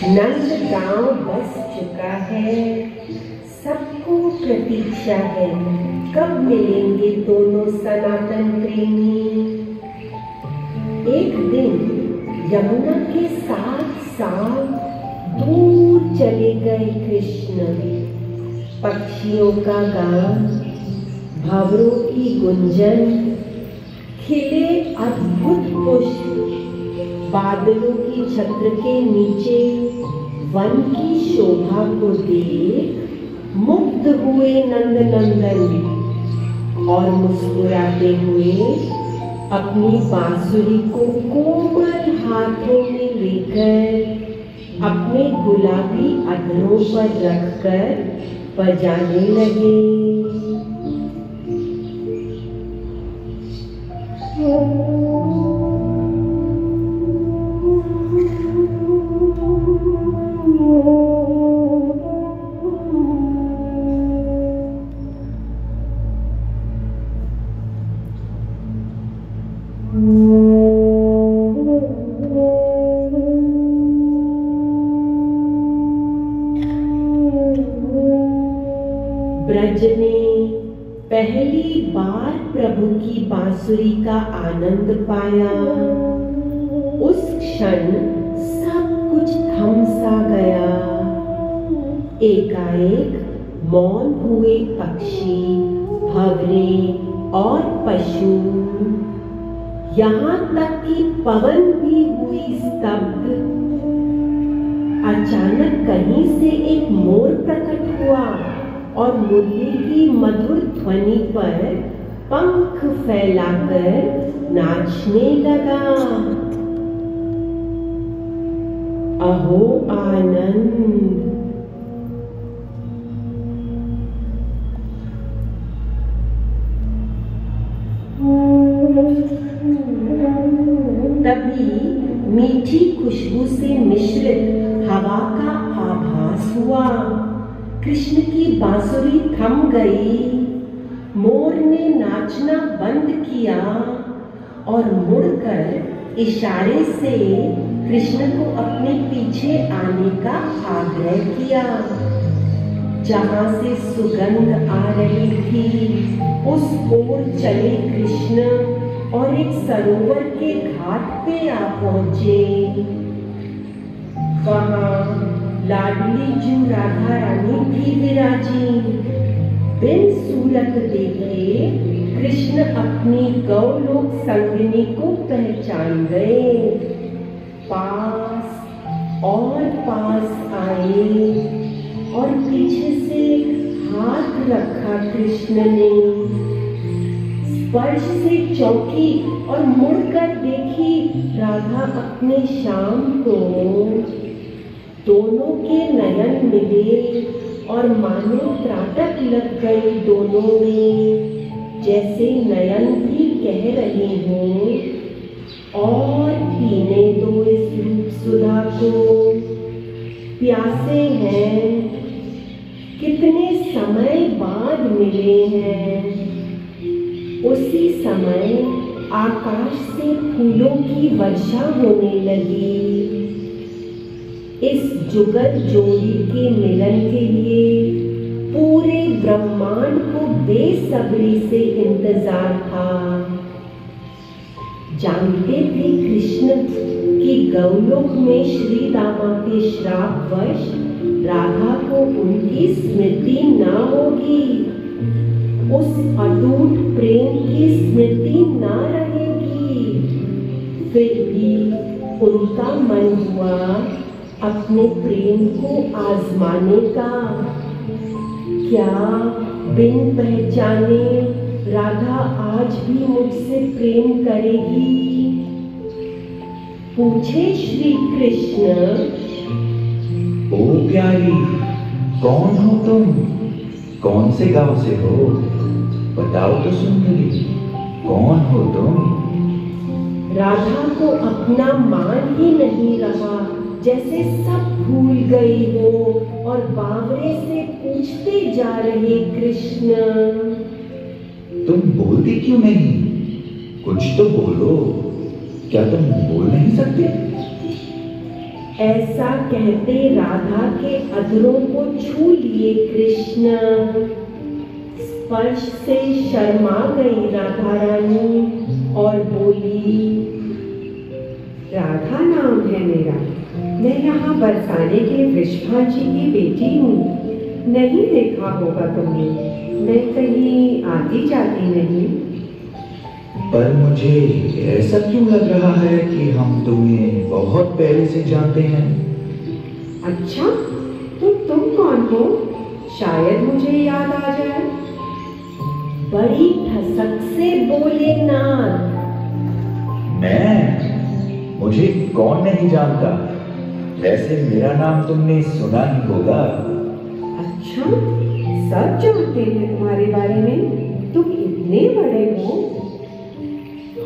नंद गांव बस चुका है, सबको प्रतीक्षा है, कब मिलेंगे दोनों सनातन प्रेमी। एक दिन यमुना के साथ साथ दूर चले गए कृष्ण। पक्षियों का गान, भंवरों की गुंजन, खिले अद्भुत पुष्प, बादलों की छत्र के नीचे वन की शोभा को देख मुग्ध हुए नंद नंदन और मुस्कुराते हुए अपनी बांसुरी को कोमल हाथों में लेकर अपने गुलाबी अधरों पर रखकर बजाने लगे। ब्रज ने पहली बार प्रभु की बांसुरी का आनंद पाया। उस क्षण सब कुछ थम सा गया। एकाएक मौन हुए पक्षी, भंवरें और पशु, यहाँ तक कि पवन भी हुई स्तब्ध। अचानक कहीं से एक मोर प्रकट हुआ और मुरली की मधुर ध्वनि पर पंख फैलाकर नाचने लगा। अहो आनंद! तभी मीठी खुशबू से मिश्रित हवा का आभास हुआ। कृष्ण की बांसुरी थम गई। मोर ने नाचना बंद किया और मुड़कर इशारे से कृष्ण को अपने पीछे आने का आग्रह किया। जहां से सुगंध आ रही थी उस ओर चले कृष्ण और एक सरोवर के घाट पे आ पहुंचे। वहां लाडली जू राधा रानी भी विराजी। बिन सूरत देखे कृष्ण अपनी गौलोक संगिनी को पहचान गए। पास और पास आए और पीछे से हाथ रखा कृष्ण ने। स्पर्श से चौंकी और मुड़कर देखी राधा अपने श्याम को। दोनों के नयन मिले और मानो त्राटक लग गई दोनों में, जैसे नयन भी कह रहे हों और पीने दो इस रूप सुधा को। प्यासे हैं, कितने समय बाद मिले हैं। उसी समय आकाश से फूलों की वर्षा होने लगी। इस जुगल जोड़ी के मिलन के लिए पूरे ब्रह्मांड को बेसब्री से इंतजार था। जानते थे कृष्ण कि गौलोक में श्री रामा के श्रापवश राधा को उनकी स्मृति न होगी। उस अटूट प्रेम की स्मृति न रहेगी। फिर भी उनका मन हुआ अपने प्रेम को आजमाने का। क्या बिन पहचाने राधा आज भी मुझसे प्रेम करेगी? पूछे श्री कृष्ण। ओ प्यारी, कौन हो तुम? कौन से गांव से हो? बताओ तो सुंदरी, कौन हो तुम? राधा को अपना मान ही नहीं रहा, जैसे सब भूल गई हो और बावरे से पूछते जा रहे कृष्ण। तुम बोलती क्यों नहीं? कुछ तो बोलो। क्या तुम बोल नहीं सकते? ऐसा कहते राधा के अधरों को छू लिए कृष्ण। स्पर्श से शर्मा गई राधा रानी और बोली, राधा नाम है मेरा। मैं यहाँ बरसाने के वृषभा जी की बेटी हूँ। नहीं देखा होगा तुमने, मैं कहीं आती जाती नहीं। पर मुझे ऐसा क्यों लग रहा है कि हम तुम्हें बहुत पहले से जानते हैं। अच्छा, तो तुम कौन हो? शायद मुझे याद आ जाए। बड़ी ठसक से बोले नाथ। मुझे कौन नहीं जानता। वैसे मेरा नाम तुमने सुना ही होगा। अच्छा, सब जानते हैं तुम्हारे बारे में? तुम इतने बड़े हो?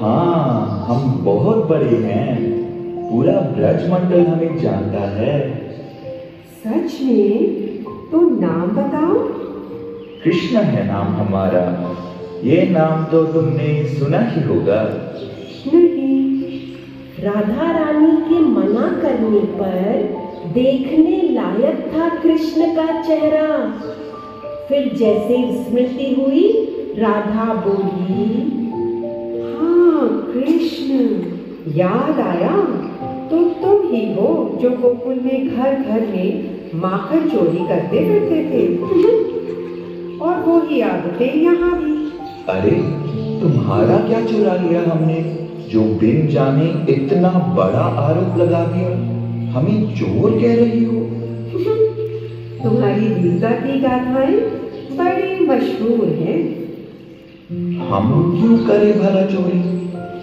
हाँ, हम बहुत बड़े हैं। पूरा ब्रजमंडल हमें जानता है। सच में? तो नाम बताओ। कृष्ण है नाम हमारा। ये नाम तो तुमने सुना ही होगा। नहीं। राधा रानी के मना करने पर देखने लायक था कृष्ण का चेहरा। फिर जैसे स्मृति हुई, राधा बोली, हाँ कृष्ण, याद आया। तो तुम ही हो जो गोकुल में घर घर में माखन चोरी करते फिरते थे। और वो ही आदतें यहाँ भी। अरे, तुम्हारा क्या चुरा लिया हमने, जो बिन जाने इतना बड़ा आरोप लगा दिया? हमें चोर कह रही हो? तुम्हारी वीरता की गाथाएं बड़ी मशहूर हैं। हम क्यों करें भला चोरी?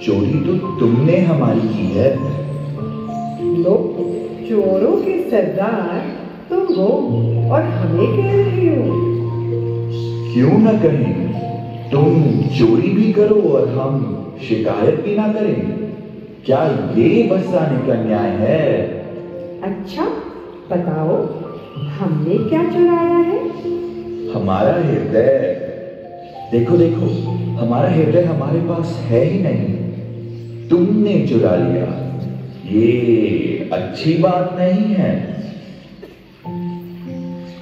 चोरी तो तुमने हमारी की है। लो, चोरों के सरदार तुम हो और हमें कह रहे हो। क्यों न कहें? तुम चोरी भी करो और हम शिकायत भी ना करें। क्या ये बरसाने का न्याय है? अच्छा, बताओ, हमने क्या चुराया है? हमारा हृदय। देखो देखो, हमारा हृदय हमारे पास है ही नहीं, तुमने चुरा लिया। ये अच्छी बात नहीं है।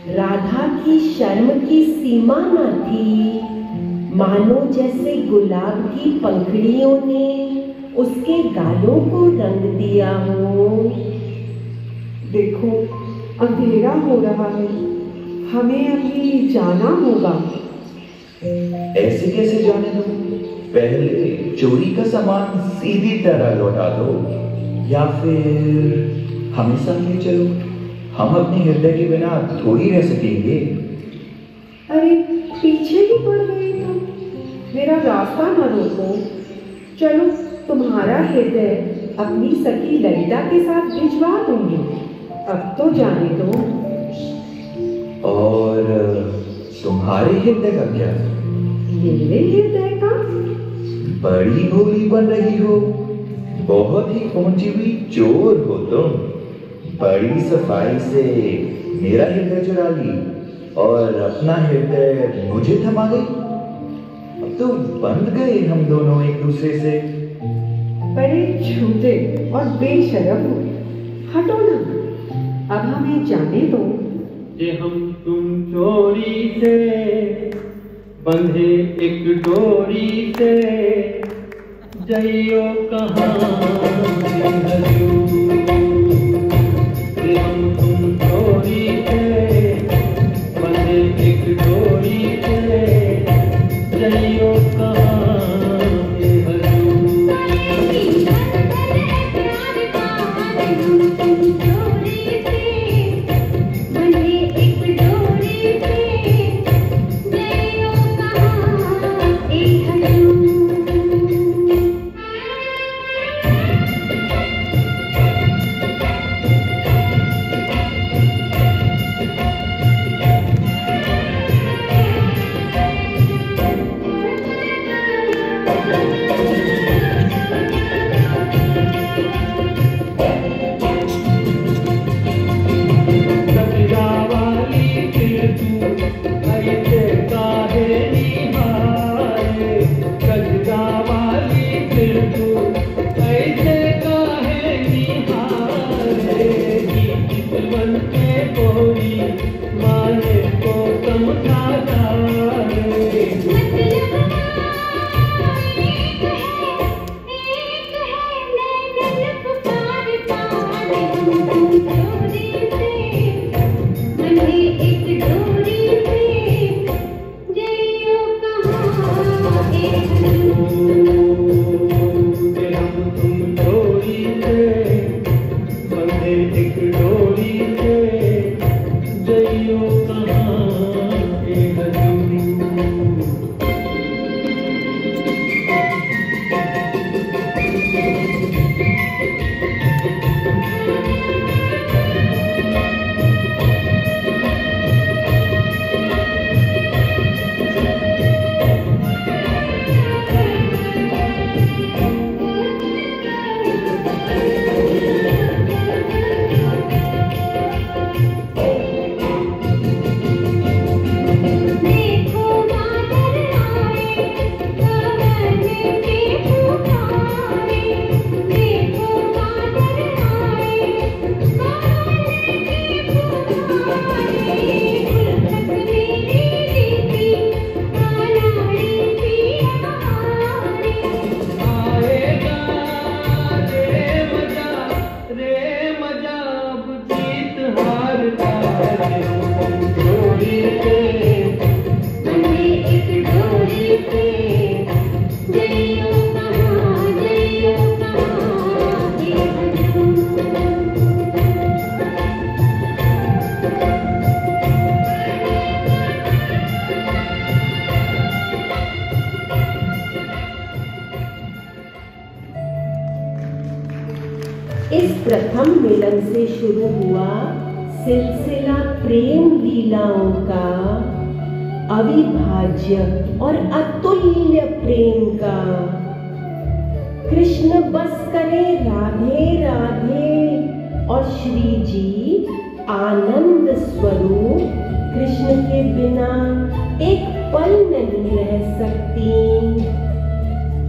राधा की शर्म की सीमा न थी। मानो जैसे गुलाब की पंखुड़ियों ने उसके गालों को रंग दिया हो। देखो, अंधेरा हो रहा है, हमें अभी जाना होगा। ऐसे कैसे जाने दो? पहले चोरी का सामान सीधी तरह लौटा दो, या फिर हमें साथ ले चलो। हम अपने हृदय के बिना थोड़ी रह सकेंगे। अरे, पीछे ही पड़ गए तुम। मेरा रास्ता न रोको। चलो, तुम्हारा हृदय अपनी सखी ललिता के साथ भिजवा दूंगी। अब तो जाने दो। और तुम्हारे हृदय का क्या? मेरे हृदय का? बड़ी भोली बन रही हो। बहुत ही पहुंची हुई चोर हो तुम। बड़ी सफाई से मेरा हृदय चुरा ली और अपना हृदय मुझे थमा गई। अब तो बंध गए हम दोनों एक दूसरे से। बड़े झूठे और बेशर्म हो। हटो ना, अब हमें जाने दो। जे हम तुम चोरी से बंधे एक डोरी से, जइयो कहाँ जे हम तुम चोरी से बंधे एक डोरी से, जइयो कहाँ इस प्रथम मिलन से शुरू हुआ सिलसिला प्रेम लीलाओं का, अविभाज्य और अतुल्य प्रेम का। कृष्ण बस करे राधे राधे और श्री जी आनंद स्वरूप कृष्ण के बिना एक पल नहीं रह सकती।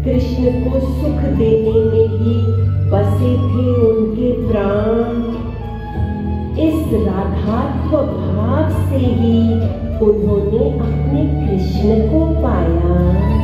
कृष्ण को सुख देने में ही बसे थे उनके प्राण। इस राधात्व भाव से ही उन्होंने अपने कृष्ण को पाया।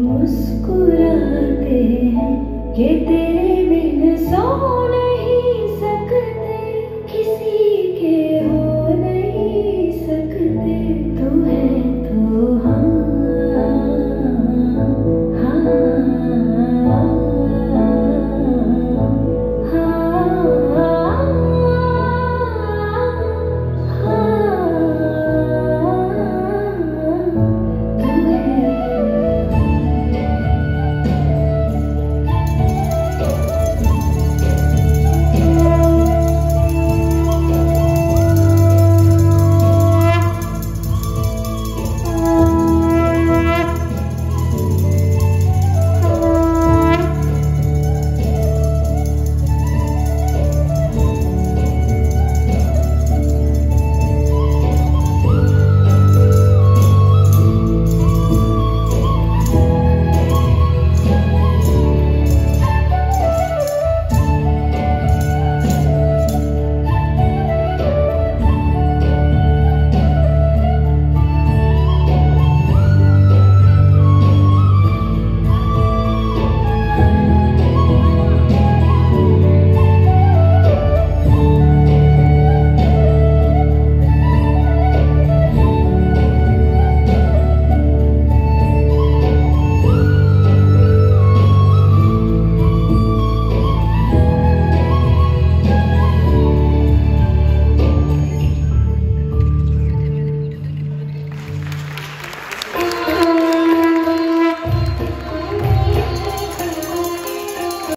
मुस्कुराते हैं कि